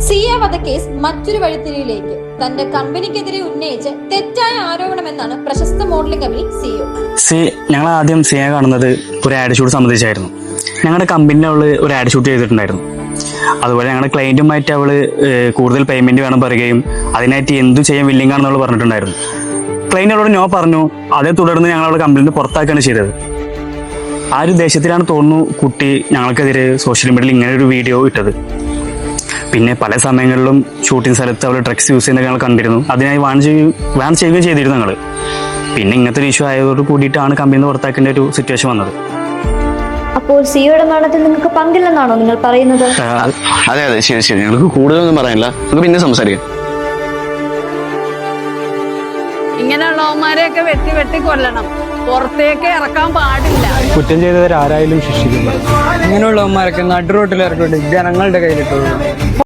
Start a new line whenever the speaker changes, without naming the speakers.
സിയ വധക്കേസ് മറ്റൊരു വഴിത്തിരിയിലേക്ക്. തന്റെ കമ്പനിക്കെതിരെ ഉന്നയിച്ച് തെറ്റായ ആരോപണമെന്നാണ് പ്രശസ്ത മോഡലിംഗ് കമ്പനി സിഇഒ.
ഞങ്ങൾ ആദ്യം സിയ കാണുന്നത് ഒരു ആഡ് ഷൂട്ട് സംബന്ധിച്ചായിരുന്നു. ഞങ്ങളുടെ കമ്പനിയിൽ അവള് ഒരു ആഡ് ഷൂട്ട് ചെയ്തിട്ടുണ്ടായിരുന്നു. അതുപോലെ ഞങ്ങളുടെ ക്ലയന്റുമായിട്ട് അവള് കൂടുതൽ പേയ്മെന്റ് വേണം പറയുകയും അതിനായിട്ട് എന്തു ചെയ്യാൻ വില്ലിംഗ് ആണെന്നുള്ള പറഞ്ഞിട്ടുണ്ടായിരുന്നു. ക്ലയന്റ് അവളോട് നോ പറഞ്ഞു. അതേ തുടർന്ന് ഞങ്ങൾ അവളെ കമ്പനിയിൽ നിന്ന് പുറത്താക്കുകയാണ് ചെയ്തത്. ആ ഒരു ദേഷ്യത്തിലാണ് തോന്നുന്നു കുട്ടി ഞങ്ങൾക്കെതിരെ സോഷ്യൽ മീഡിയയിൽ ഇങ്ങനെ ഒരു വീഡിയോ ഇട്ടത്. പിന്നെ പല സമയങ്ങളിലും ഷൂട്ടിംഗ് സ്ഥലത്ത് അവൾ ഡ്രഗ്സ് യൂസ് ചെയ്യുന്നത് ഞങ്ങൾ കണ്ടിരുന്നു. അതിനായി വാൺ ചെയ്യുകയും ചെയ്തിരുന്നു ഞങ്ങൾ. പിന്നെ ഇങ്ങനത്തെ ഒരു ഇഷ്യൂ ആയതോട് കൂടിയിട്ടാണ് കമ്പനിയിൽ നിന്ന് പുറത്താക്കേണ്ട ഒരു സിറ്റുവേഷൻ വന്നത്.
അപ്പോൾ സിയുടെ മരണത്തിൽ നിങ്ങൾക്ക് പങ്കില്ലെന്നാണോ നിങ്ങൾ പറയുന്നത്?
അതെ അതെ, ശരി ശരി, ഞങ്ങൾക്ക് കൂടുതലൊന്നും പറയാനില്ല, നമുക്ക് പിന്നെ സംസാരിക്കാം.
ഇങ്ങനെയുള്ളവന്മാരെയൊക്കെ വെട്ടി കൊല്ലണം, പുറത്തേക്ക് ഇറക്കാൻ പാടില്ല.
കുറ്റം ചെയ്തവരാരായാലും ശിക്ഷിക്കപ്പെടും.
ഇങ്ങനെയുള്ളവന്മാരൊക്കെ നടുറോട്ടിൽ ഇറക്കിയിട്ട് ജനങ്ങളുടെ കയ്യിലിട്ടുള്ളൂ.